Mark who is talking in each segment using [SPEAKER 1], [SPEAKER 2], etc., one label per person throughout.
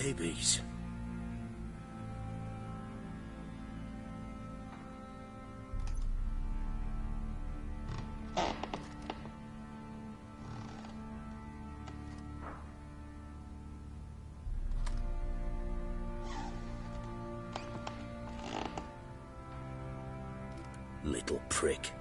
[SPEAKER 1] babies. Little prick.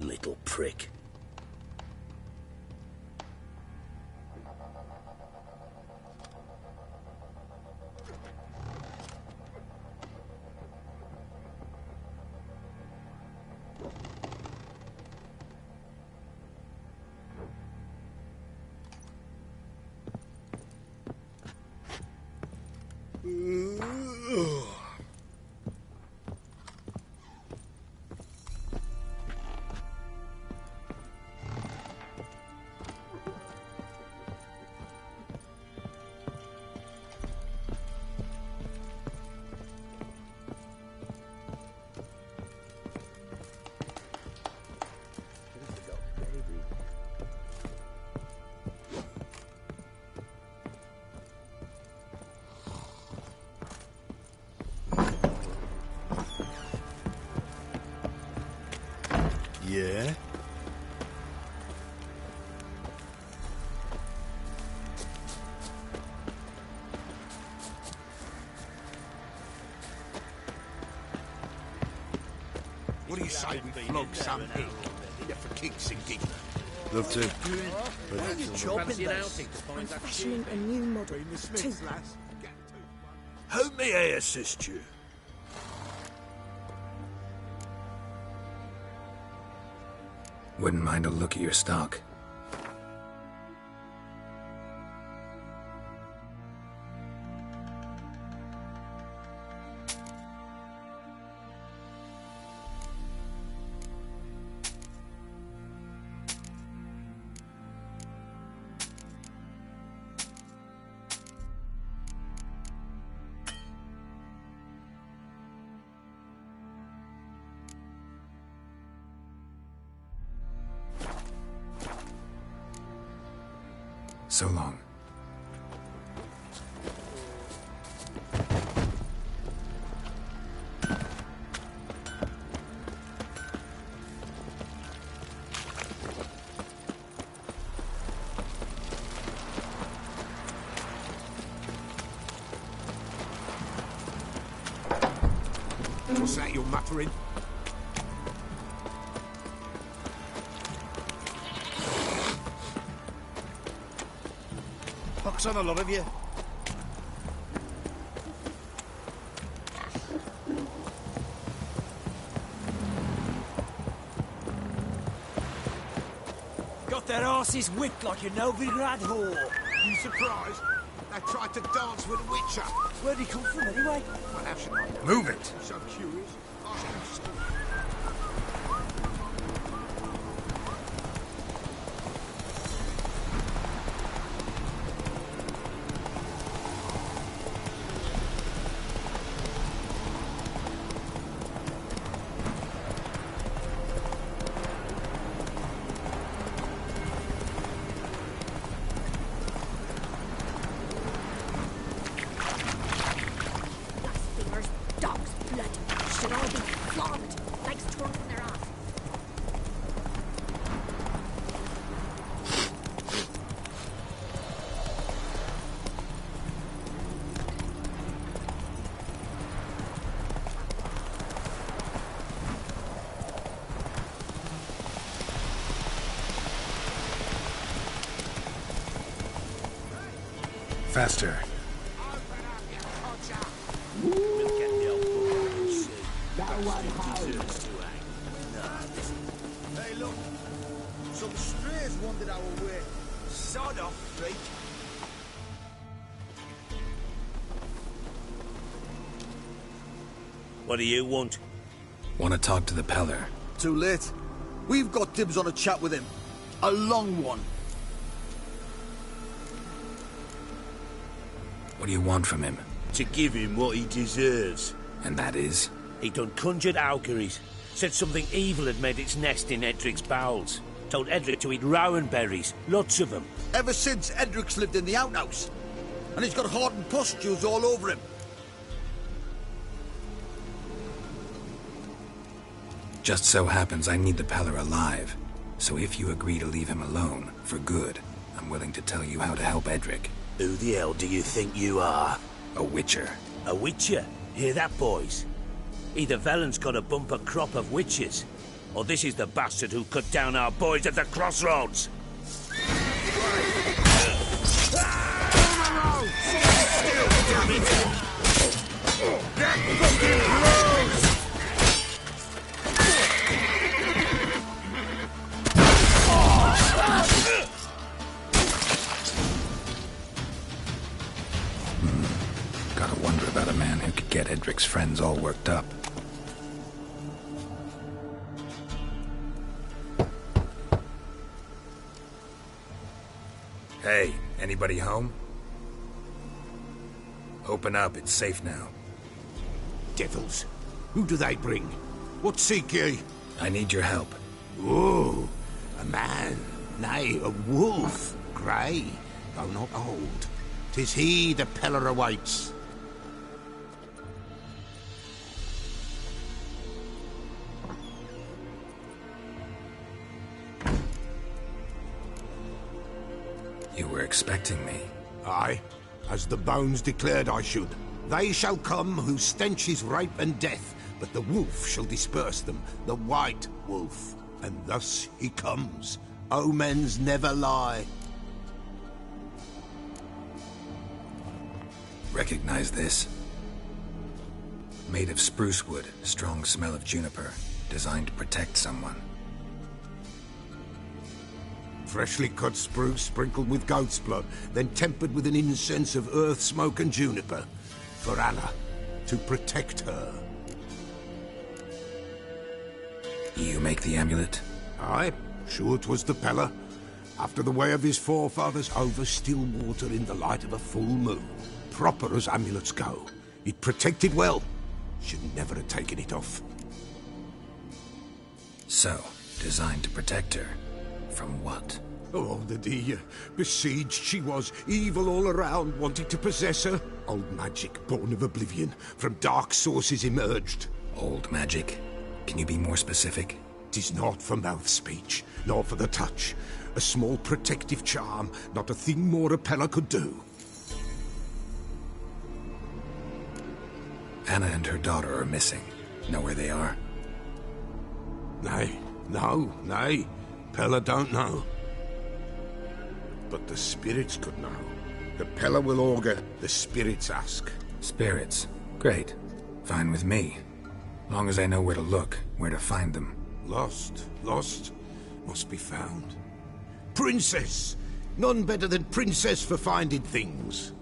[SPEAKER 1] Little prick. Yeah?
[SPEAKER 2] What do you say we flog some hick? Yeah, for kicks and giggles.
[SPEAKER 1] Love to.
[SPEAKER 3] Why are you chopping this?
[SPEAKER 4] I'm fashioning a new model.
[SPEAKER 2] In the
[SPEAKER 4] Two.
[SPEAKER 2] Smiths, lads.
[SPEAKER 1] How may I assist you?
[SPEAKER 5] Wouldn't mind a look at your stock. So long.
[SPEAKER 2] What's that you're muttering?
[SPEAKER 3] Pox on a lot of you. Got their asses whipped like a Novigrad whore.
[SPEAKER 2] You surprised? They tried to dance with a witcher.
[SPEAKER 3] Where'd he come from anyway?
[SPEAKER 2] Well, how should I know?
[SPEAKER 5] Move it!
[SPEAKER 2] So curious. Ask him to school.
[SPEAKER 4] Blasphemers, dogs, blood. Should all be flogged. Legs torn from their ass.
[SPEAKER 5] Faster.
[SPEAKER 2] Open up, you codger.
[SPEAKER 3] We'll get the old book.
[SPEAKER 2] Hey, look. Some strays wandered our way.
[SPEAKER 3] Sod off, freak.
[SPEAKER 1] What do you want?
[SPEAKER 5] Want to talk to the Peller?
[SPEAKER 6] Too late. We've got dibs on a chat with him. A long one.
[SPEAKER 5] What do you want from him?
[SPEAKER 1] To give him what he deserves.
[SPEAKER 5] And that is?
[SPEAKER 1] He done conjured auguries. Said something evil had made its nest in Edric's bowels. Told Edric to eat rowan berries. Lots of them.
[SPEAKER 6] Ever since Edric's lived in the outhouse. And he's got hardened pustules all over him.
[SPEAKER 5] Just so happens I need the Peller alive. So if you agree to leave him alone, for good, I'm willing to tell you how to help Edric.
[SPEAKER 1] Who the hell do you think you are?
[SPEAKER 5] A witcher.
[SPEAKER 1] A witcher? Hear that, boys? Either Velen's got a bumper crop of witches, or this is the bastard who cut down our boys at the crossroads.
[SPEAKER 5] Gotta wonder about a man who could get Edric's friends all worked up. Hey, anybody home? Open up, it's safe now.
[SPEAKER 2] Devils. Who do they bring? What seek ye?
[SPEAKER 5] I need your help.
[SPEAKER 2] Oh, a man. Nay, a wolf. Grey, though not old. 'Tis he the Peller awaits.
[SPEAKER 5] You were expecting me.
[SPEAKER 2] Aye, as the bones declared I should. They shall come whose stench is rape and death, but the wolf shall disperse them, the white wolf. And thus he comes. Omens never lie.
[SPEAKER 5] Recognize this? Made of spruce wood, strong smell of juniper, designed to protect someone.
[SPEAKER 2] Freshly cut spruce sprinkled with goat's blood, then tempered with an incense of earth, smoke and juniper. For Anna, to protect her.
[SPEAKER 5] You make the amulet?
[SPEAKER 2] Aye, sure 'twas the Peller. After the way of his forefathers, over still water in the light of a full moon. Proper as amulets go. It protected well. Should never have taken it off.
[SPEAKER 5] So, designed to protect her. From what?
[SPEAKER 2] Oh, the dear. Besieged she was, evil all around, wanting to possess her. Old magic, born of oblivion, from dark sources emerged.
[SPEAKER 5] Old magic? Can you be more specific?
[SPEAKER 2] 'Tis not for mouth speech, nor for the touch. A small protective charm, not a thing more a Peller could do.
[SPEAKER 5] Anna and her daughter are missing. Know where they are?
[SPEAKER 2] Nay, nay. Peller don't know. But the spirits could know. The Peller will augur, the spirits ask.
[SPEAKER 5] Spirits. Great. Fine with me. Long as I know where to look, where to find them.
[SPEAKER 2] Lost, must be found. Princess! None better than Princess for finding things.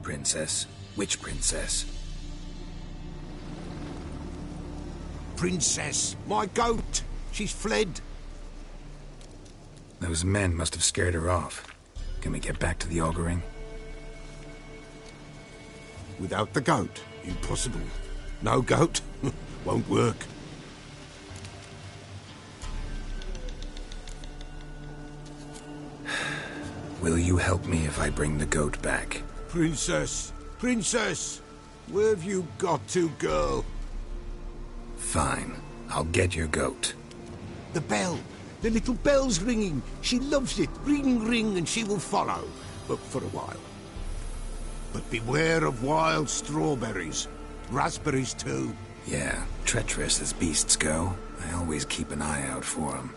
[SPEAKER 5] Princess? Which princess?
[SPEAKER 2] Princess, my goat! She's fled.
[SPEAKER 5] Those men must have scared her off. Can we get back to the auguring?
[SPEAKER 2] Without the goat, impossible. No goat, won't work.
[SPEAKER 5] Will you help me if I bring the goat back?
[SPEAKER 2] Princess, where have you got to, girl?
[SPEAKER 5] Fine. I'll get your goat.
[SPEAKER 2] The bell. The little bell's ringing. She loves it. Ring, ring, and she will follow. But for a while. But beware of wild strawberries. Raspberries, too.
[SPEAKER 5] Yeah, treacherous as beasts go. I always keep an eye out for them.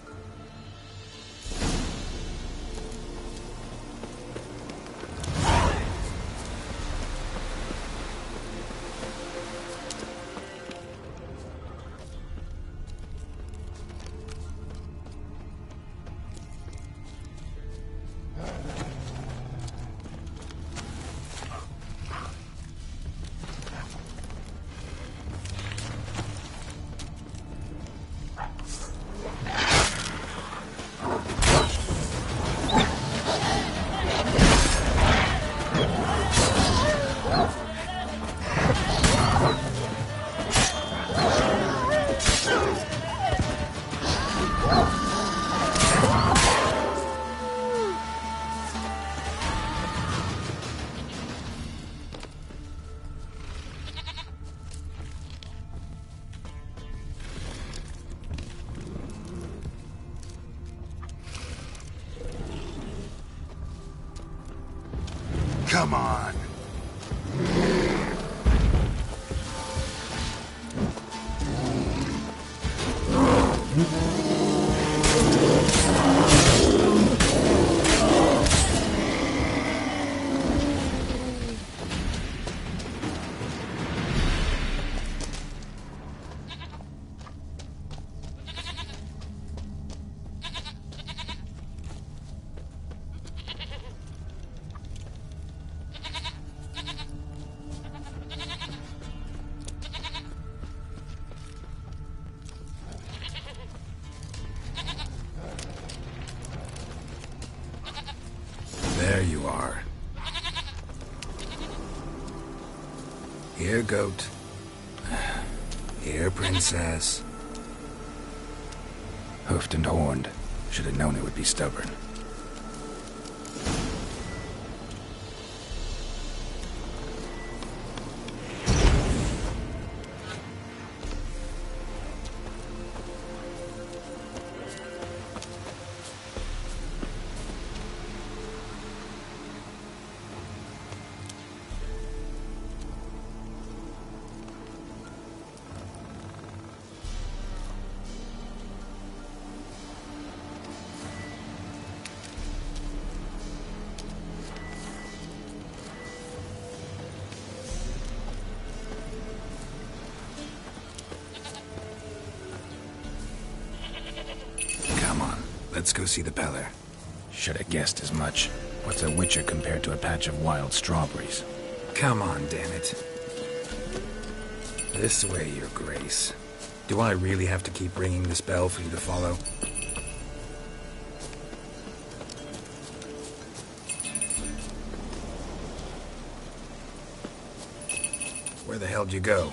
[SPEAKER 5] Come on. There you are. Here, goat. Here, princess. Hoofed and horned. Should have known it would be stubborn. Let's go see the Peller.
[SPEAKER 7] Should have guessed as much. What's a witcher compared to a patch of wild strawberries?
[SPEAKER 5] Come on, damn it. This way, your grace. Do I really have to keep ringing this bell for you to follow? Where the hell d'you go?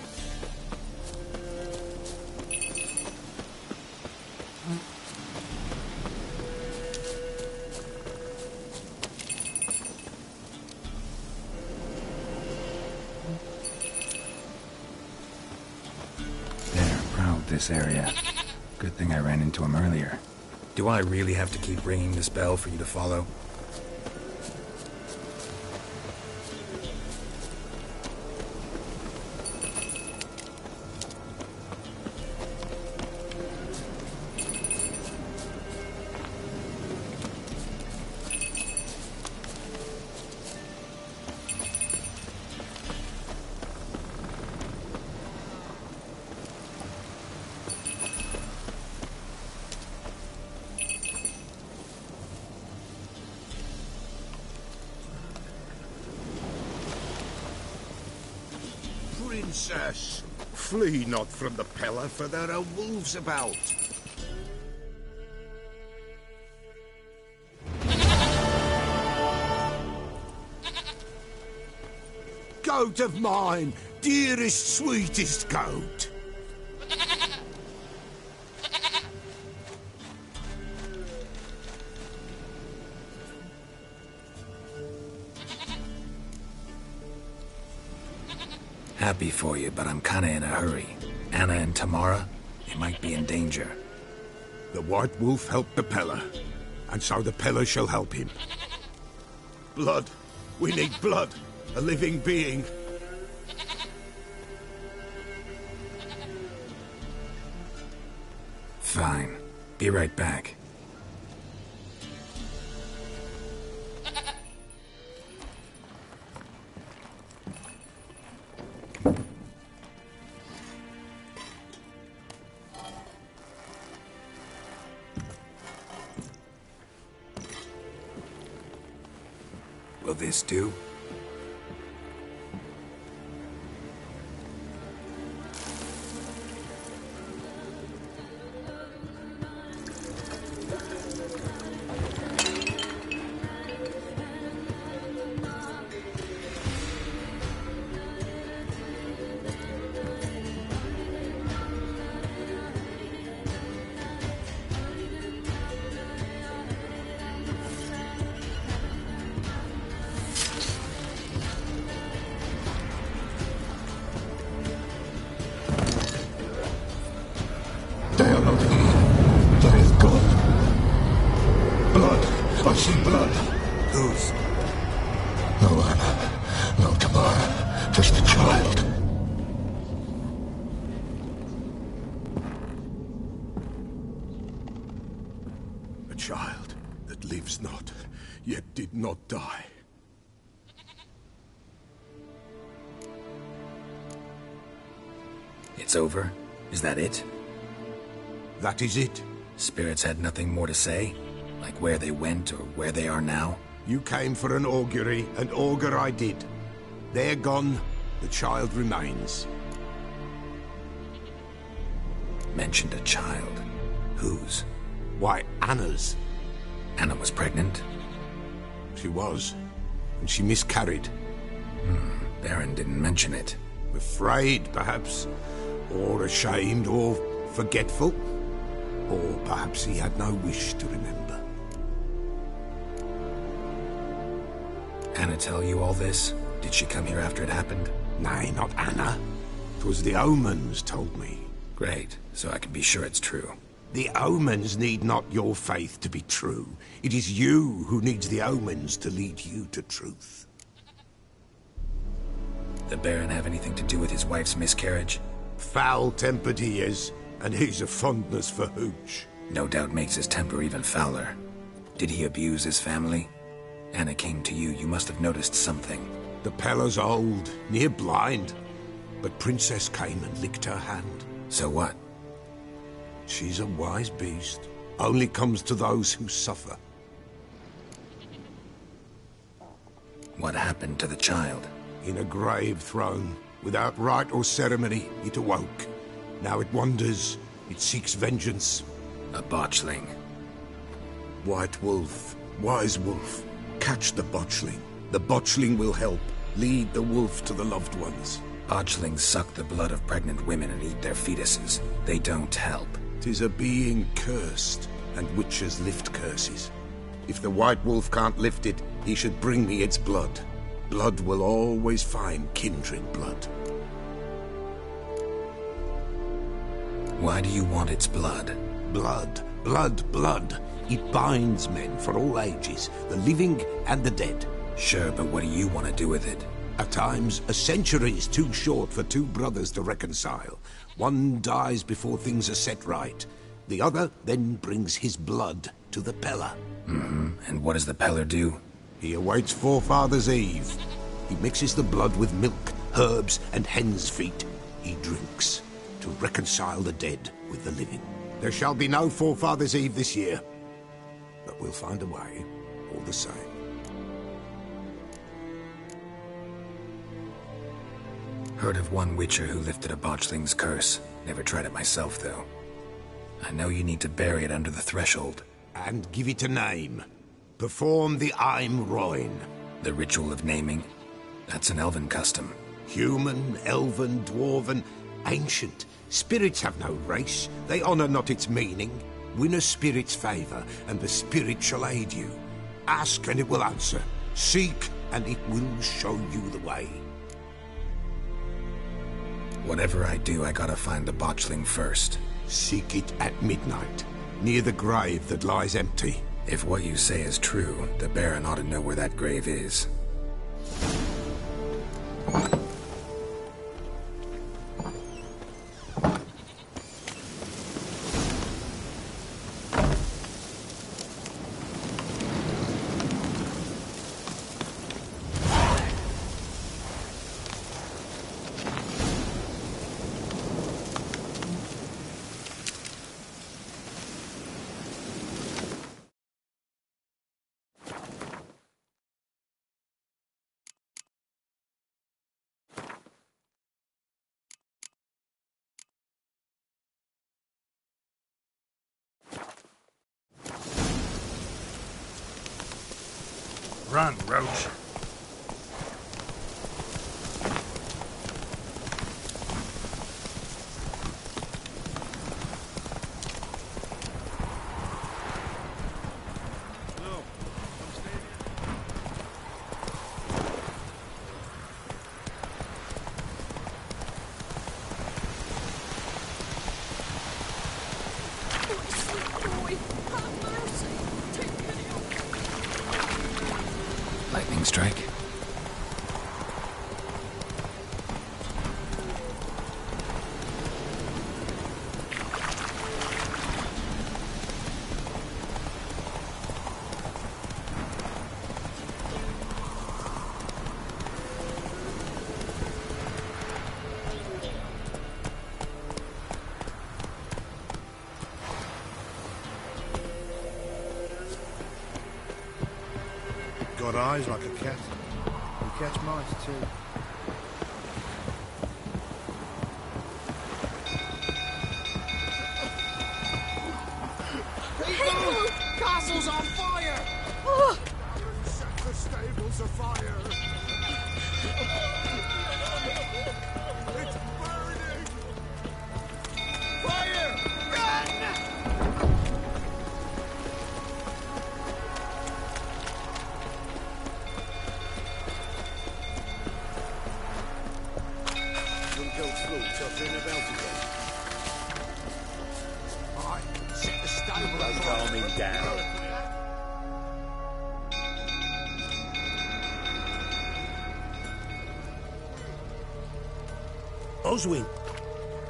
[SPEAKER 7] This area. Good thing I ran into him earlier.
[SPEAKER 5] Do I really have to keep ringing this bell for you to follow?
[SPEAKER 2] Princess, flee not from the Peller, for there are wolves about. Goat of mine, dearest, sweetest goat.
[SPEAKER 5] Happy for you, but I'm kinda in a hurry. Anna and Tamara, they might be in danger.
[SPEAKER 2] The White Wolf helped the Peller, and so the Peller shall help him. Blood. We need blood. A living being.
[SPEAKER 5] Fine. Be right back. Will this do?
[SPEAKER 2] They are not here. There is God. Blood. I see blood.
[SPEAKER 5] Whose?
[SPEAKER 2] No, Anna. A child that lives not, yet did not die.
[SPEAKER 5] It's over? Is that it?
[SPEAKER 2] That is it.
[SPEAKER 5] Spirits had nothing more to say? Like where they went or where they are now?
[SPEAKER 2] You came for an augury, and augur I did. They're gone, the child remains.
[SPEAKER 5] Mentioned a child. Whose?
[SPEAKER 2] Why, Anna's.
[SPEAKER 5] Anna was pregnant?
[SPEAKER 2] She was, and she miscarried.
[SPEAKER 5] Baron didn't mention it.
[SPEAKER 2] Afraid, perhaps, or ashamed, or forgetful. Or perhaps he had no wish to remember.
[SPEAKER 5] Anna tell you all this? Did she come here after it happened?
[SPEAKER 2] Nay, not Anna. 'Twas the omens told me.
[SPEAKER 5] Great, so I can be sure it's true.
[SPEAKER 2] The omens need not your faith to be true. It is you who needs the omens to lead you to truth.
[SPEAKER 5] The Baron have anything to do with his wife's miscarriage?
[SPEAKER 2] Foul-tempered he is, and he's a fondness for hooch.
[SPEAKER 5] No doubt makes his temper even fouler. Did he abuse his family? Anna came to you, you must have noticed something.
[SPEAKER 2] The Pella's old, near blind, but Princess came and licked her hand.
[SPEAKER 5] So what?
[SPEAKER 2] She's a wise beast. Only comes to those who suffer.
[SPEAKER 5] What happened to the child?
[SPEAKER 2] In a grave thrown, without rite or ceremony, it awoke. Now it wanders, it seeks vengeance.
[SPEAKER 5] A botchling.
[SPEAKER 2] White Wolf, wise wolf, catch the botchling. The botchling will help, lead the wolf to the loved ones.
[SPEAKER 5] Botchlings suck the blood of pregnant women and eat their fetuses. They don't help.
[SPEAKER 2] 'Tis a being cursed, and witches lift curses. If the White Wolf can't lift it, he should bring me its blood. Blood will always find kindred blood.
[SPEAKER 5] Why do you want its blood?
[SPEAKER 2] Blood, blood, blood. It binds men for all ages, the living and the dead.
[SPEAKER 5] Sure, but what do you want to do with it?
[SPEAKER 2] At times, a century is too short for two brothers to reconcile. One dies before things are set right. The other then brings his blood to the Pella.
[SPEAKER 5] And what does the Peller do?
[SPEAKER 2] He awaits Forefathers' Eve. He mixes the blood with milk, herbs, and hen's feet. He drinks to reconcile the dead with the living. There shall be no Forefathers' Eve this year, but we'll find a way, all the same.
[SPEAKER 5] Heard of one witcher who lifted a botchling's curse. Never tried it myself, though. I know you need to bury it under the threshold.
[SPEAKER 2] And give it a name. Perform the Aim Roin.
[SPEAKER 5] The ritual of naming? That's an elven custom.
[SPEAKER 2] Human, elven, dwarven, ancient. Spirits have no race. They honor not its meaning. Win a spirit's favor, and the spirit shall aid you. Ask, and it will answer. Seek, and it will show you the way.
[SPEAKER 5] Whatever I do, I gotta find the botchling first.
[SPEAKER 2] Seek it at midnight, near the grave that lies empty.
[SPEAKER 5] If what you say is true, the Baron ought to know where that grave is.
[SPEAKER 7] Run, Roach.
[SPEAKER 5] Lightning strike?
[SPEAKER 8] got eyes like a cat. You catch mice too.
[SPEAKER 4] People!
[SPEAKER 6] Castle's on fire!
[SPEAKER 4] Oh.
[SPEAKER 2] Set the stables afire! It's burning!
[SPEAKER 6] Fire! Run!
[SPEAKER 2] Wouldn't go through till they're about again. Aye, set the stable afire!
[SPEAKER 1] Calming down. Oswin?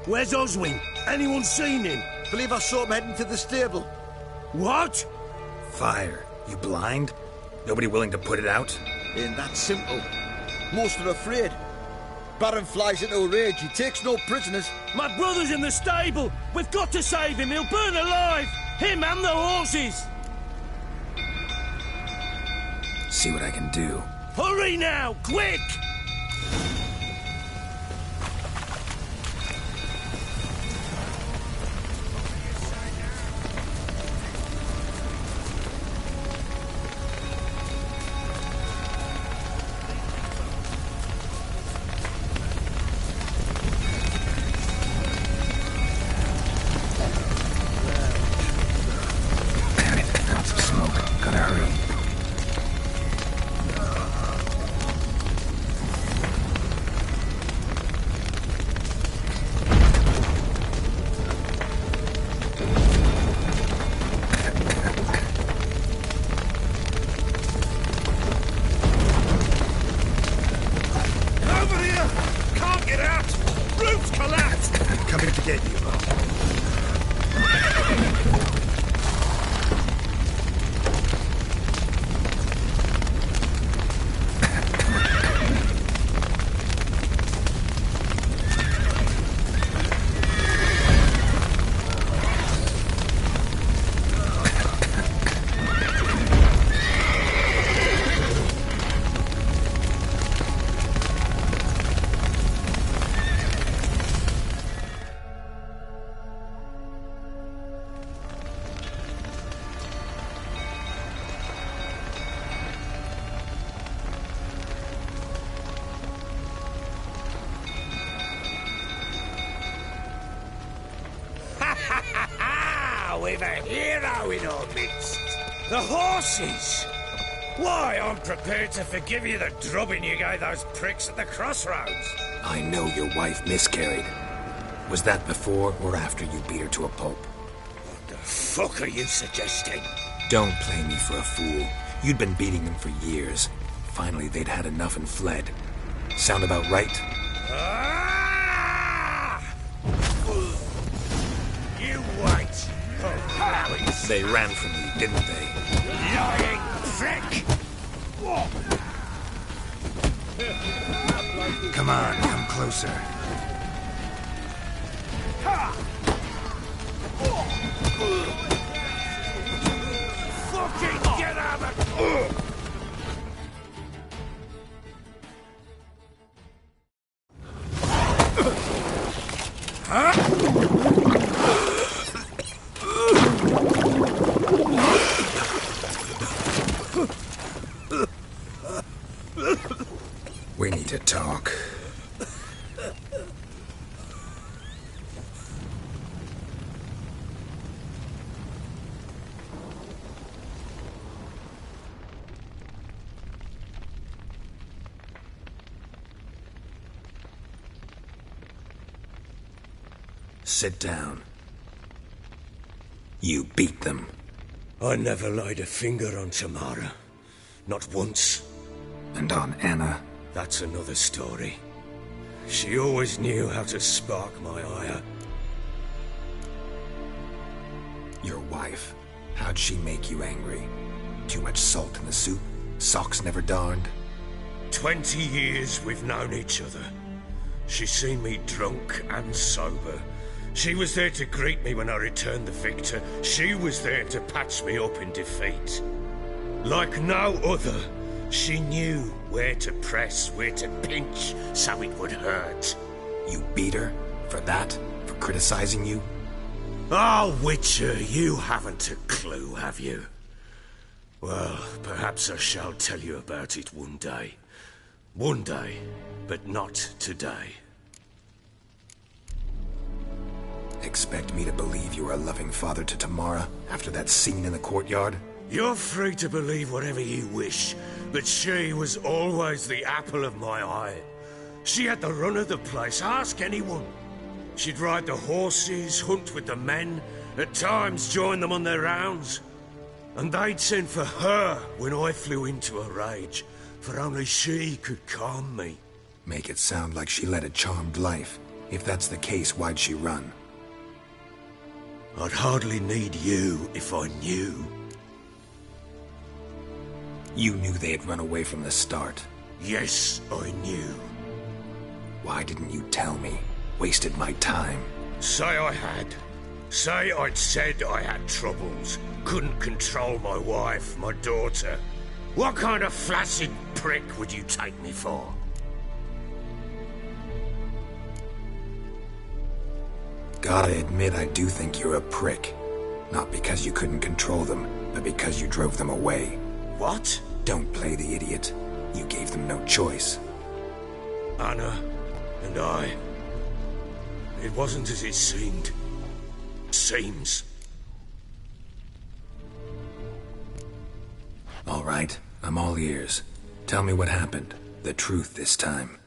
[SPEAKER 1] Where's Oswin? Anyone seen him?
[SPEAKER 6] Believe I saw him heading to the stable.
[SPEAKER 1] What?
[SPEAKER 5] Fire. You blind? Nobody willing to put it out?
[SPEAKER 6] Ain't that simple. Most are afraid. Baron flies into a rage. He takes no prisoners.
[SPEAKER 1] My brother's in the stable! We've got to save him! He'll burn alive! Him and the horses!
[SPEAKER 5] See what I can do.
[SPEAKER 1] Hurry now! Quick!
[SPEAKER 5] Damn it, clouds of smoke. Gotta hurry.
[SPEAKER 1] Over here! Can't get out! Roof's collapsed!
[SPEAKER 5] Coming to get you.
[SPEAKER 1] We've a hero in our midst. The horses! Why, I'm prepared to forgive you the drubbing you gave those pricks at the crossroads.
[SPEAKER 5] I know your wife miscarried. Was that before or after you beat her to a pulp?
[SPEAKER 1] What the fuck are you suggesting?
[SPEAKER 5] Don't play me for a fool. You'd been beating them for years. Finally, they'd had enough and fled. Sound about right?
[SPEAKER 1] Ah! You wait. Oh,
[SPEAKER 5] They ran from you, didn't they?
[SPEAKER 1] lying prick!
[SPEAKER 5] Come on, come closer.
[SPEAKER 1] Fucking get out of it!
[SPEAKER 5] We need to talk. Sit down. You beat them.
[SPEAKER 1] I never laid a finger on Tamara. Not once.
[SPEAKER 5] And on Anna?
[SPEAKER 1] That's another story. She always knew how to spark my ire.
[SPEAKER 5] Your wife. How'd she make you angry? Too much salt in the soup? Socks never darned?
[SPEAKER 1] 20 years we've known each other. She's seen me drunk and sober. She was there to greet me when I returned the victor. She was there to patch me up in defeat. Like no other, She knew where to press, where to pinch, so it would hurt.
[SPEAKER 5] You beat her? For that? For criticizing you?
[SPEAKER 1] Oh, Witcher, you haven't a clue, have you? Well, perhaps I shall tell you about it one day. One day, but not today.
[SPEAKER 5] Expect me to believe you are a loving father to Tamara after that scene in the courtyard?
[SPEAKER 1] You're free to believe whatever you wish, but she was always the apple of my eye. She had the run of the place, ask anyone. She'd ride the horses, hunt with the men, at times join them on their rounds. And they'd send for her when I flew into a rage, for only she could calm me.
[SPEAKER 5] Make it sound like she led a charmed life. If that's the case, why'd she run?
[SPEAKER 1] I'd hardly need you if I knew.
[SPEAKER 5] You knew they had run away from the start.
[SPEAKER 1] Yes, I knew.
[SPEAKER 5] Why didn't you tell me? Wasted my time.
[SPEAKER 1] Say I had. Say I'd said I had troubles. Couldn't control my wife, my daughter. What kind of flaccid prick would you take me for?
[SPEAKER 5] Gotta admit, I do think you're a prick. Not because you couldn't control them, but because you drove them away.
[SPEAKER 1] What?
[SPEAKER 5] Don't play the idiot. You gave them no choice.
[SPEAKER 1] Anna and I... It wasn't as it seemed. Seems.
[SPEAKER 5] All right, I'm all ears. Tell me what happened. The truth this time.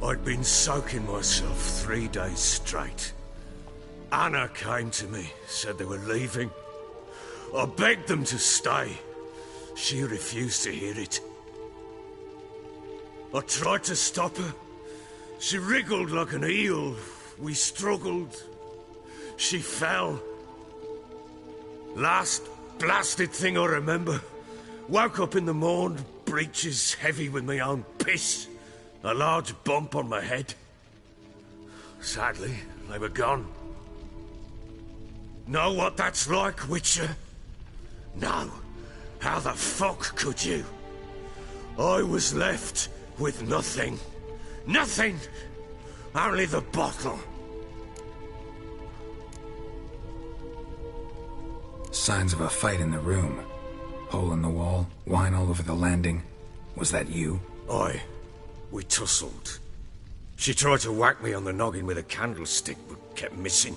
[SPEAKER 1] I'd been soaking myself 3 days straight. Anna came to me, said they were leaving. I begged them to stay. She refused to hear it. I tried to stop her. She wriggled like an eel. We struggled. She fell. Last blasted thing I remember. Woke up in the morn, breeches heavy with my own piss. A large bump on my head. Sadly, they were gone. Know what that's like, Witcher? No. How the fuck could you? I was left with nothing. Nothing! Only the bottle.
[SPEAKER 5] Signs of a fight in the room. Hole in the wall, wine all over the landing. Was that you?
[SPEAKER 1] Aye. We tussled. She tried to whack me on the noggin with a candlestick, but kept missing.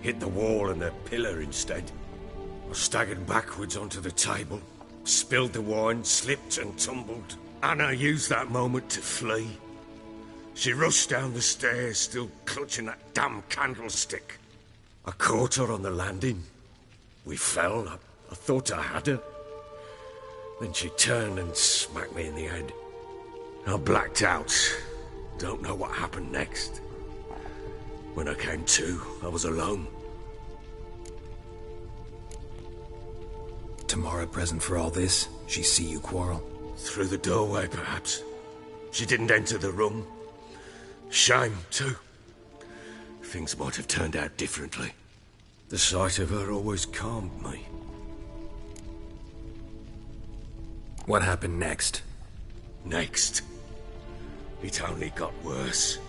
[SPEAKER 1] Hit the wall and the pillar instead. I staggered backwards onto the table, spilled the wine, slipped and tumbled. Anna used that moment to flee. She rushed down the stairs, still clutching that damn candlestick. I caught her on the landing. We fell. I thought I had her. Then she turned and smacked me in the head. I blacked out. Don't know what happened next. When I came to, I was alone.
[SPEAKER 5] Tamara present for all this? She see you quarrel?
[SPEAKER 1] Through the doorway, perhaps. She didn't enter the room. Shame, too. Things might have turned out differently. The sight of her always calmed me.
[SPEAKER 5] What happened next?
[SPEAKER 1] Next? It only got worse.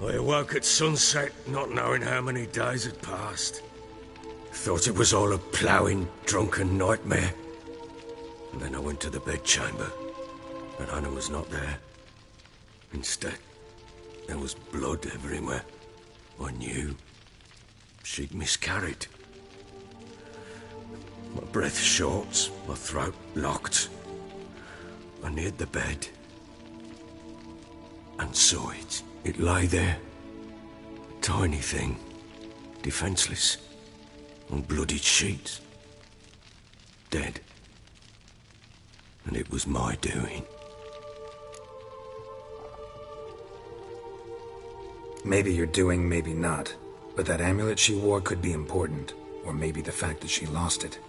[SPEAKER 1] I awoke at sunset, not knowing how many days had passed. Thought it was all a ploughing, drunken nightmare. And then I went to the bedchamber, and Anna was not there. Instead, there was blood everywhere. I knew she'd miscarried. My breath short, my throat locked. I neared the bed and saw it. It lay there, a tiny thing, defenseless, on bloodied sheets, dead. And it was my doing.
[SPEAKER 5] Maybe you're doing, maybe not. But that amulet she wore could be important. Or maybe the fact that she lost it.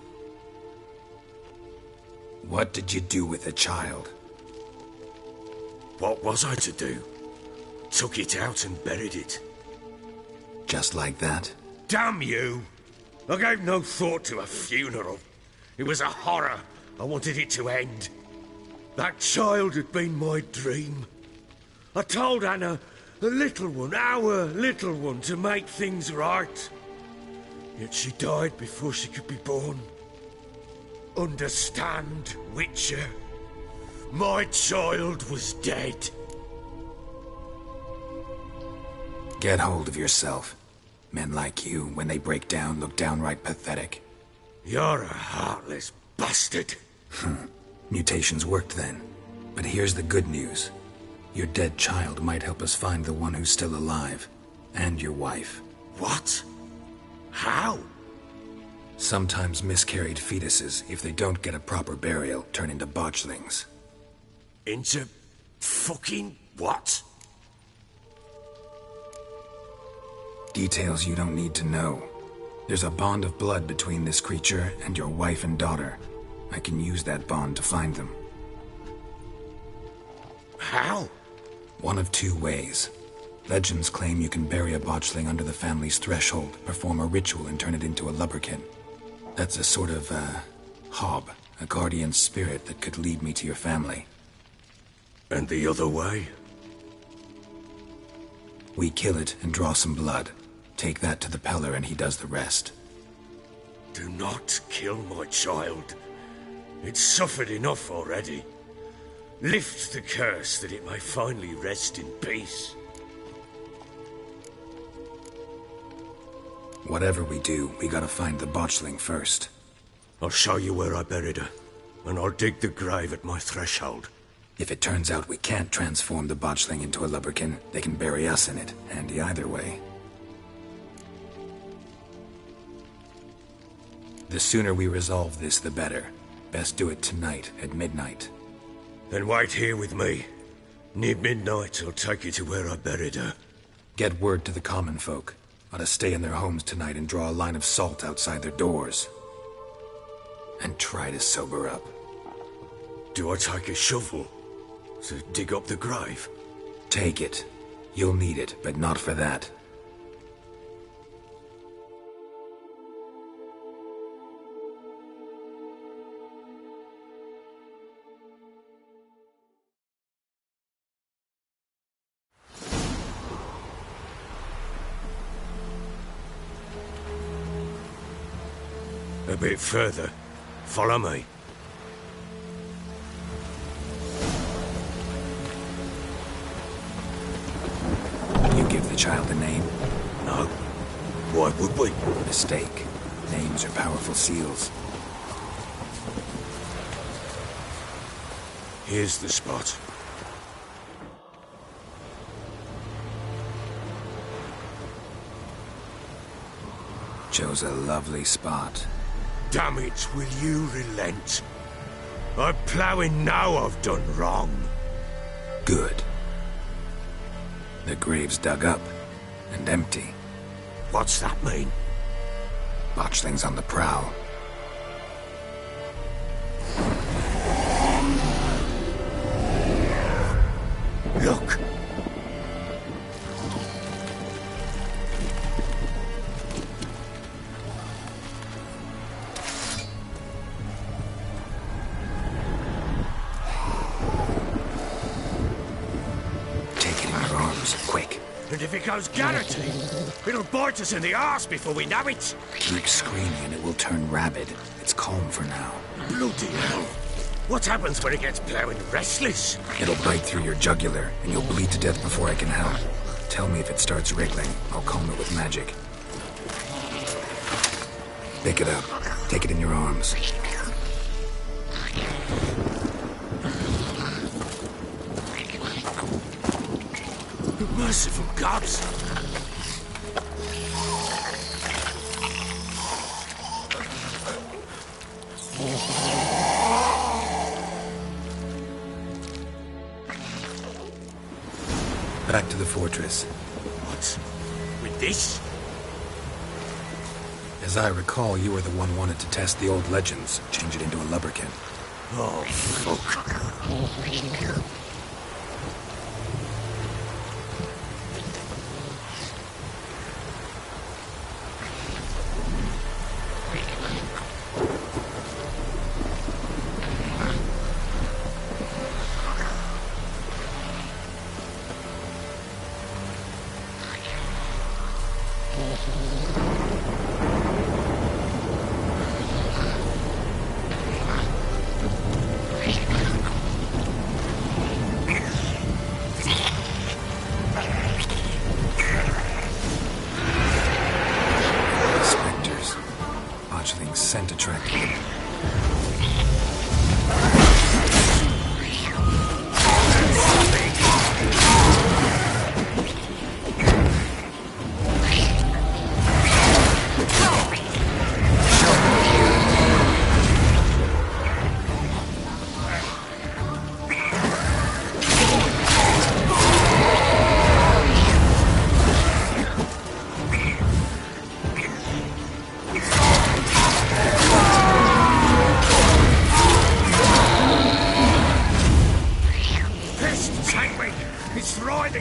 [SPEAKER 5] What did you do with the child?
[SPEAKER 1] What was I to do? Took it out and buried it.
[SPEAKER 5] Just like that?
[SPEAKER 1] Damn you! I gave no thought to a funeral. It was a horror, I wanted it to end. That child had been my dream. I told Anna, the little one, our little one, to make things right. Yet she died before she could be born. Understand, Witcher? My child was dead.
[SPEAKER 5] Get hold of yourself. Men like you, when they break down, look downright pathetic.
[SPEAKER 1] You're a heartless bastard.
[SPEAKER 5] Mutations worked then. But here's the good news. Your dead child might help us find the one who's still alive. And your wife.
[SPEAKER 1] What? How?
[SPEAKER 5] Sometimes miscarried fetuses, if they don't get a proper burial, turn into botchlings.
[SPEAKER 1] Into fucking what?
[SPEAKER 5] Details you don't need to know. There's a bond of blood between this creature and your wife and daughter. I can use that bond to find them.
[SPEAKER 1] How?
[SPEAKER 5] One of two ways. Legends claim you can bury a botchling under the family's threshold, perform a ritual and turn it into a lubberkin. That's a sort of, hob, a guardian spirit that could lead me to your family.
[SPEAKER 1] And the other way?
[SPEAKER 5] We kill it and draw some blood. Take that to the Peller and he does the rest.
[SPEAKER 1] Do not kill my child. It's suffered enough already. Lift the curse that it may finally rest in peace.
[SPEAKER 5] Whatever we do, we gotta find the botchling first.
[SPEAKER 1] I'll show you where I buried her, and I'll dig the grave at my threshold.
[SPEAKER 5] If it turns out we can't transform the botchling into a lubberkin, they can bury us in it. Handy either way. The sooner we resolve this, the better. Best do it tonight, at midnight.
[SPEAKER 1] Then wait here with me. Near midnight, I'll take you to where I buried her.
[SPEAKER 5] Get word to the common folk. Ought to stay in their homes tonight and draw a line of salt outside their doors. And try to sober up.
[SPEAKER 1] Do I take a shovel to dig up the grave?
[SPEAKER 5] Take it. You'll need it, but not for that.
[SPEAKER 1] A bit further. Follow me.
[SPEAKER 5] You give the child a name?
[SPEAKER 1] No. Why would we?
[SPEAKER 5] Mistake. Names are powerful seals.
[SPEAKER 1] Here's the spot.
[SPEAKER 5] Chose a lovely spot.
[SPEAKER 1] Damn it, will you relent? I'm ploughing now I've done wrong.
[SPEAKER 5] Good. The grave's dug up and empty.
[SPEAKER 1] What's that mean?
[SPEAKER 5] Botchling's on the prowl.
[SPEAKER 1] Look!
[SPEAKER 5] Quick.
[SPEAKER 1] And if it goes garroting, it'll bite us in the arse before we know it.
[SPEAKER 5] Keep screaming and it will turn rabid. It's calm for now.
[SPEAKER 1] Bloody hell. What happens when it gets plowing restless?
[SPEAKER 5] It'll bite through your jugular and you'll bleed to death before I can help. Tell me if it starts wriggling. I'll calm it with magic. Pick it up. Take it in your arms.
[SPEAKER 1] Merciful gods!
[SPEAKER 5] Back to the fortress.
[SPEAKER 1] What? With this?
[SPEAKER 5] As I recall, you were the one wanted to test the old legends, change it into a lubberkin.
[SPEAKER 1] Oh, fuck.
[SPEAKER 5] Spectres. Botchling's scent attracted them.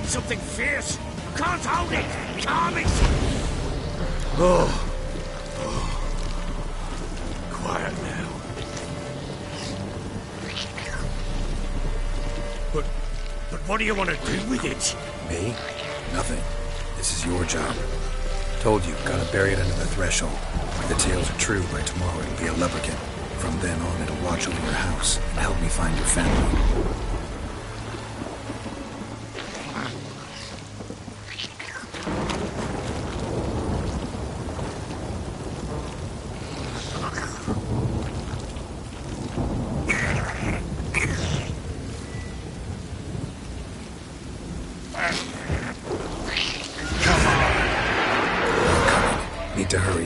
[SPEAKER 1] Something fierce. Can't hold it. Calm it. Oh. Quiet now. But what do you want to do with it?
[SPEAKER 5] Me? Nothing. This is your job. Told you, gotta bury it under the threshold. If the tales are true, by tomorrow it'll be a lubberkin. From then on, it'll watch over your house and help me find your family. Need to hurry.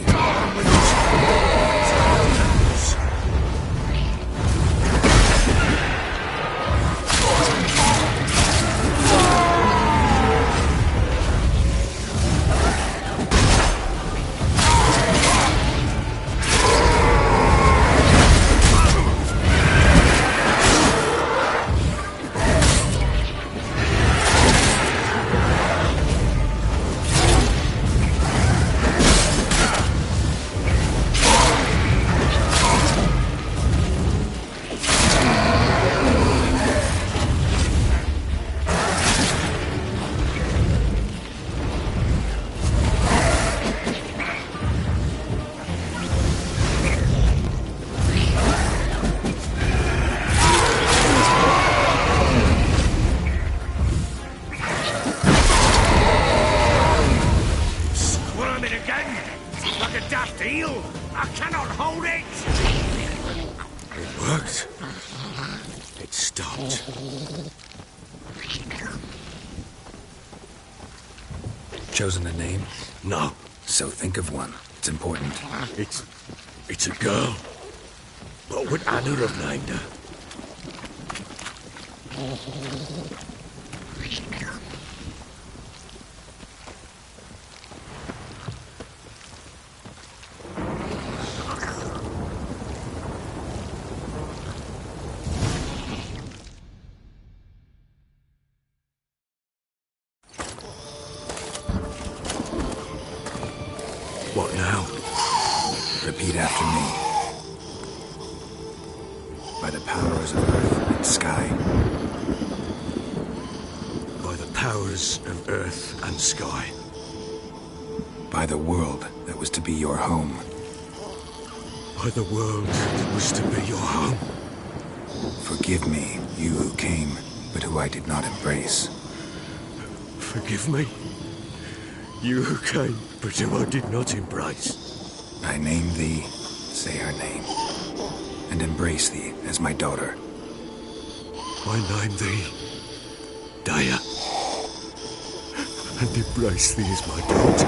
[SPEAKER 1] I cannot hold it! It worked. It stopped.
[SPEAKER 5] Chosen a name?
[SPEAKER 1] No.
[SPEAKER 5] So think of one. It's important.
[SPEAKER 1] It's a girl. What would Anna have named her? What now?
[SPEAKER 5] Repeat after me. By the powers of earth and sky.
[SPEAKER 1] By the powers of earth and sky.
[SPEAKER 5] By the world that was to be your home.
[SPEAKER 1] By the world that was to be your home.
[SPEAKER 5] Forgive me, you who came, but who I did not embrace.
[SPEAKER 1] Forgive me, you who came, but who I did not embrace.
[SPEAKER 5] I name thee, say her name, and embrace thee as my daughter.
[SPEAKER 1] I name thee, Daya, and embrace thee as my daughter.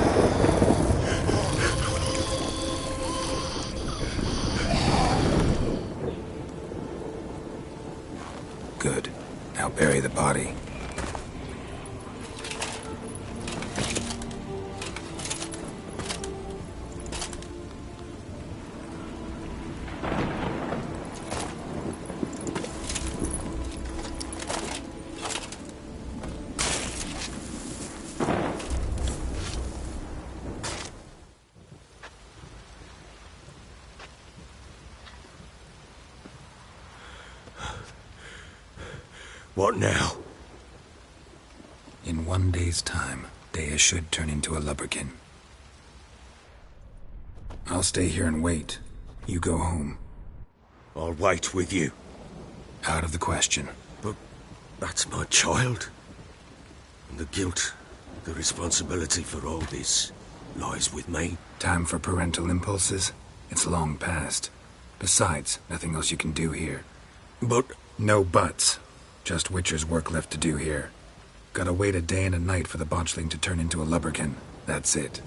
[SPEAKER 5] Good. Now bury the body.
[SPEAKER 1] What now?
[SPEAKER 5] In 1 day's time, Daya should turn into a lubberkin. I'll stay here and wait. You go home.
[SPEAKER 1] I'll wait with you.
[SPEAKER 5] Out of the question.
[SPEAKER 1] But that's my child. And the guilt, the responsibility for all this lies with me.
[SPEAKER 5] Time for parental impulses? It's long past. Besides, nothing else you can do here.
[SPEAKER 1] But...
[SPEAKER 5] No buts. Just Witcher's work left to do here. Gotta wait a day and a night for the botchling to turn into a lubberkin. That's it.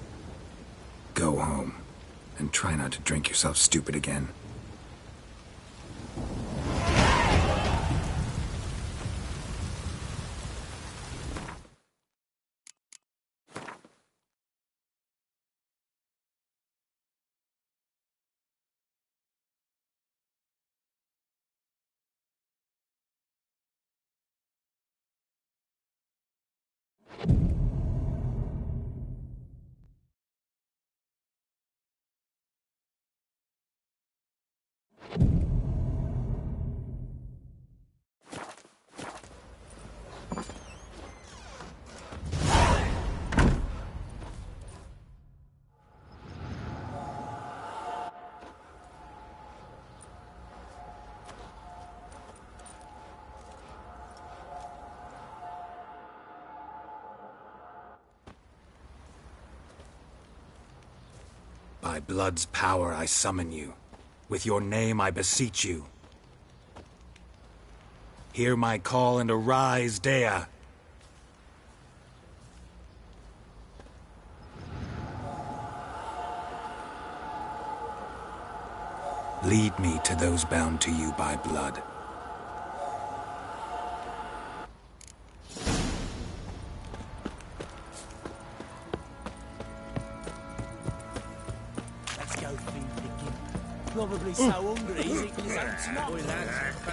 [SPEAKER 5] Go home. And try not to drink yourself stupid again. By blood's power I summon you. With your name I beseech you. Hear my call and arise, Dea. Lead me to those bound to you by blood.
[SPEAKER 3] Probably so hungry he's eating his own snot.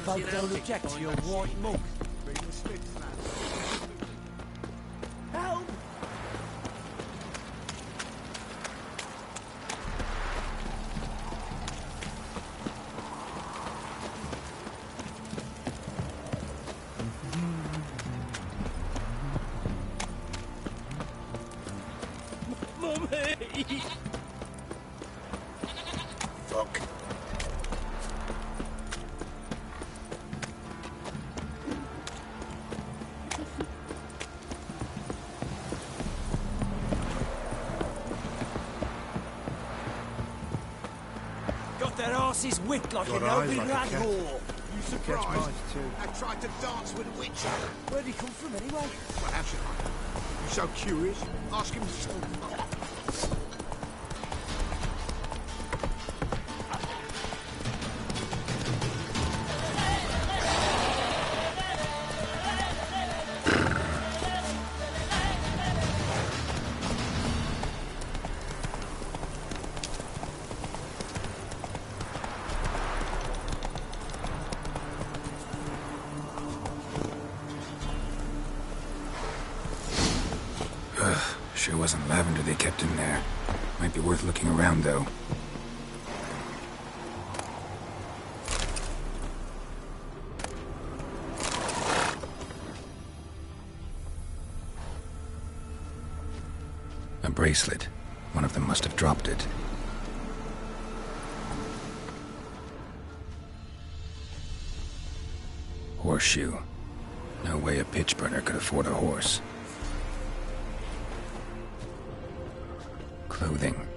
[SPEAKER 3] Folk don't object to your white mug. Help! Mummy! Fuck. Got their asses whipped like
[SPEAKER 8] Got
[SPEAKER 3] a
[SPEAKER 8] eyes
[SPEAKER 3] no-big
[SPEAKER 8] like a
[SPEAKER 3] lad
[SPEAKER 8] cat.
[SPEAKER 3] whore.
[SPEAKER 2] You
[SPEAKER 8] Catch
[SPEAKER 2] surprised?
[SPEAKER 8] mice too.
[SPEAKER 2] I tried to dance with a witch.
[SPEAKER 3] Where'd he come from anyway?
[SPEAKER 2] Well, how should I? You so curious? Ask him yourself.
[SPEAKER 5] Sure wasn't lavender they kept in there. Might be worth looking around, though. A bracelet. One of them must have dropped it. Horseshoe. No way a pitch burner could afford a horse. Clothing.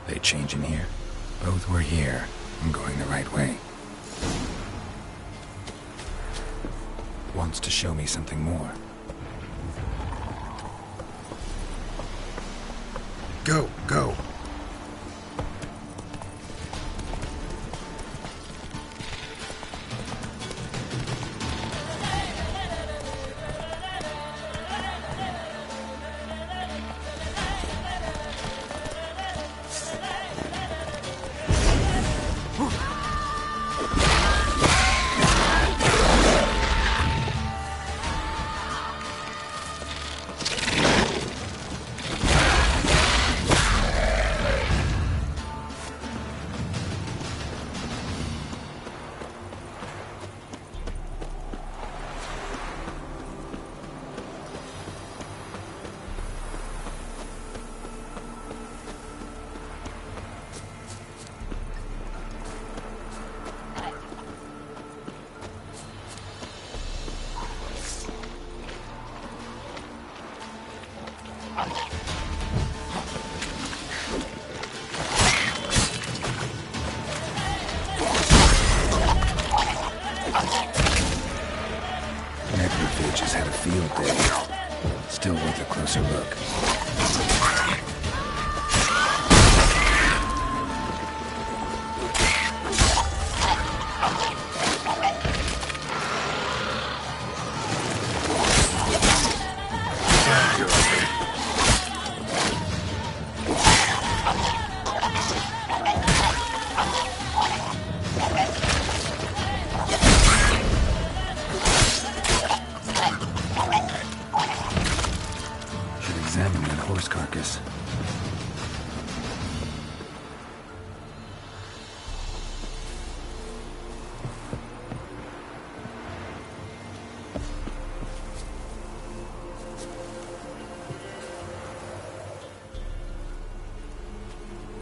[SPEAKER 5] They change in here? Both were here. I'm going the right way. Wants to show me something more. Go, go.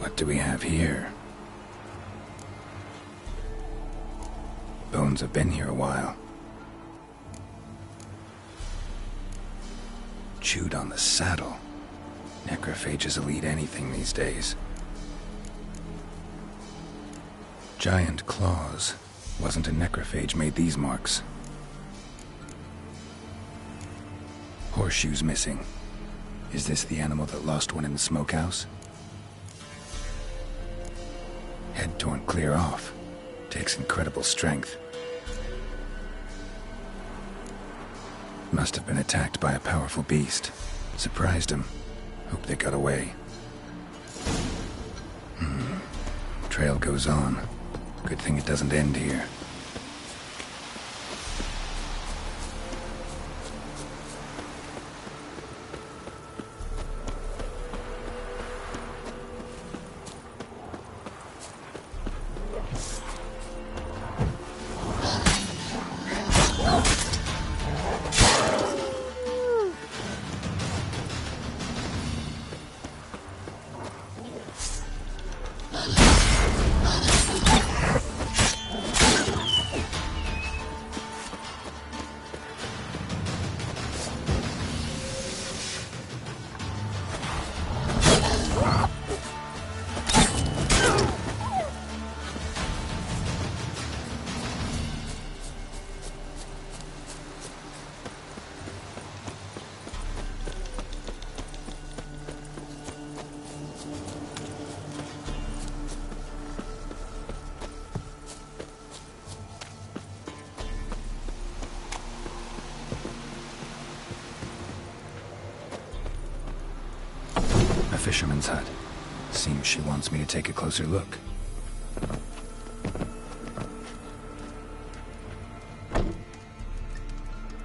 [SPEAKER 5] What do we have here? Bones have been here a while. Chewed on the saddle. Necrophages will eat anything these days. Giant claws. Wasn't a necrophage made these marks. Horseshoes missing. Is this the animal that lost one in the smokehouse? Head torn clear off. Takes incredible strength. Must have been attacked by a powerful beast. Surprised him. Hope they got away. Trail goes on. Good thing it doesn't end here. Fisherman's hut. Seems she wants me to take a closer look.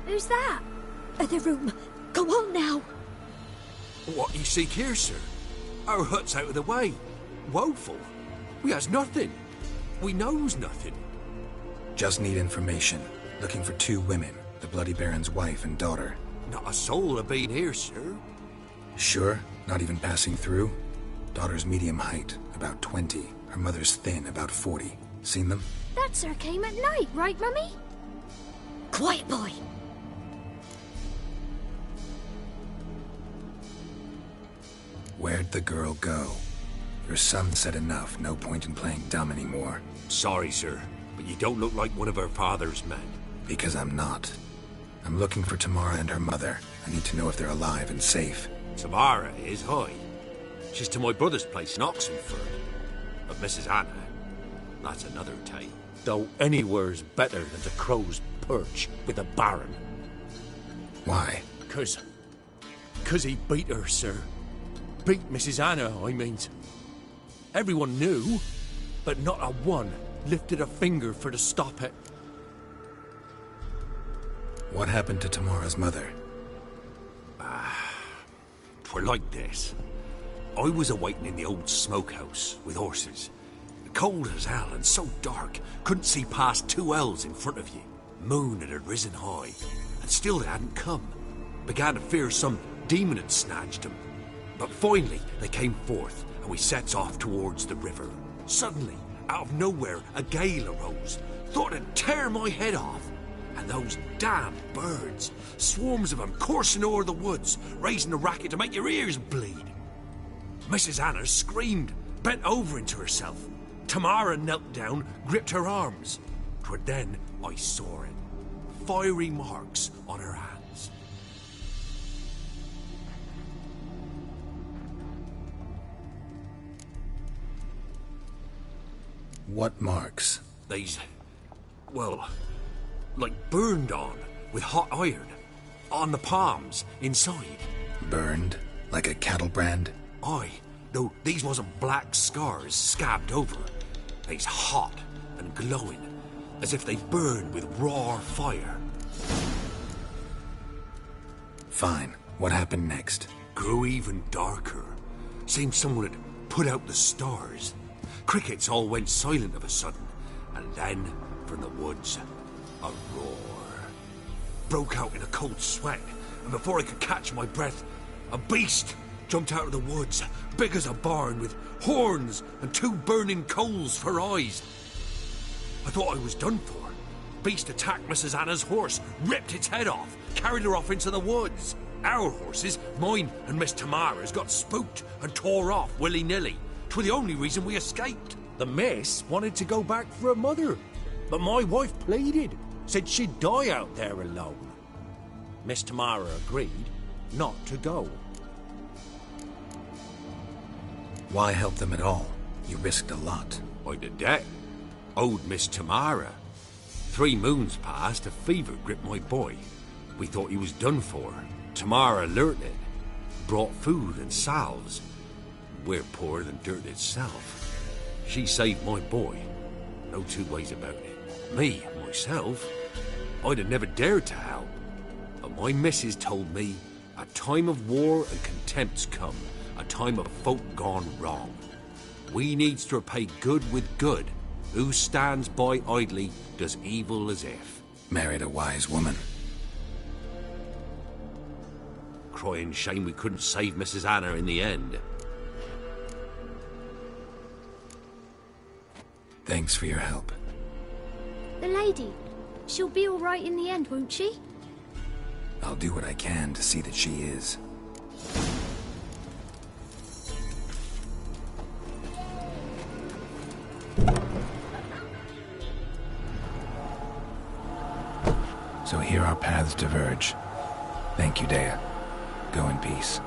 [SPEAKER 4] Who's that? The room. Go on now.
[SPEAKER 9] What you seek here, sir? Our hut's out of the way. Woeful. We has nothing. We knows nothing.
[SPEAKER 5] Just need information. Looking for 2 women. The Bloody Baron's wife and daughter.
[SPEAKER 9] Not a soul have been here, sir.
[SPEAKER 5] Sure? Not even passing through? Daughter's medium height, about 20. Her mother's thin, about 40. Seen them?
[SPEAKER 4] That sir came at night, right, Mummy? Quiet, boy.
[SPEAKER 5] Where'd the girl go? Your son said enough, no point in playing dumb anymore.
[SPEAKER 9] Sorry, sir, but you don't look like one of her father's men.
[SPEAKER 5] Because I'm not. I'm looking for Tamara and her mother. I need to know if they're alive and safe.
[SPEAKER 9] Tamara is, high. She's to my brother's place in Oxenford. But Mrs. Anna, that's another tale. Though anywhere's better than the Crow's Perch with a Baron.
[SPEAKER 5] Why?
[SPEAKER 9] 'Cause he beat her, sir. Beat Mrs. Anna, I means. Everyone knew, but not a one lifted a finger for to stop it.
[SPEAKER 5] What happened to Tamara's mother?
[SPEAKER 9] 'Twere like this. I was awaiting in the old smokehouse with horses. Cold as hell and so dark, couldn't see past 2 ells in front of you. Moon had risen high, and still they hadn't come. Began to fear some demon had snatched them. But finally they came forth, and we sets off towards the river. Suddenly, out of nowhere, a gale arose. Thought it'd tear my head off. And those damn birds, swarms of them coursing o'er the woods, raising a racket to make your ears bleed. Mrs. Anna screamed, bent over into herself. Tamara knelt down, gripped her arms. 'Twere then I saw it. Fiery marks on her hands.
[SPEAKER 5] What marks?
[SPEAKER 9] They's, well, like burned on with hot iron. On the palms, inside.
[SPEAKER 5] Burned? Like a cattle brand?
[SPEAKER 9] Aye, though these wasn't black scars scabbed over. They's hot and glowing, as if they burned with raw fire.
[SPEAKER 5] Fine. What happened next?
[SPEAKER 9] Grew even darker. Seemed someone had put out the stars. Crickets all went silent of a sudden, and then, from the woods, a roar. Broke out in a cold sweat, and before I could catch my breath, a beast, jumped out of the woods, big as a barn, with horns and 2 burning coals for eyes. I thought I was done for. Beast attacked Mrs. Anna's horse, ripped its head off, carried her off into the woods. Our horses, mine and Miss Tamara's, got spooked and tore off willy-nilly. 'Twere the only reason we escaped.
[SPEAKER 3] The miss wanted to go back for her mother, but my wife pleaded, said she'd die out there alone. Miss Tamara agreed not to go.
[SPEAKER 5] Why help them at all? You risked a lot.
[SPEAKER 9] By the debt. Owed Miss Tamara. 3 moons passed, a fever gripped my boy. We thought he was done for. Tamara learnt it. Brought food and salves. We're poorer than dirt itself. She saved my boy. No 2 ways about it. Me, myself, I'd have never dared to help. But my missus told me a time of war and contempt's come. A time of folk gone wrong. We needs to repay good with good. Who stands by idly does evil as if.
[SPEAKER 5] Married a wise woman.
[SPEAKER 9] Crying shame we couldn't save Mrs. Anna in the end.
[SPEAKER 5] Thanks for your help.
[SPEAKER 4] The lady, she'll be all right in the end, won't she?
[SPEAKER 5] I'll do what I can to see that she is. So here our paths diverge. Thank you, Dea. Go in peace.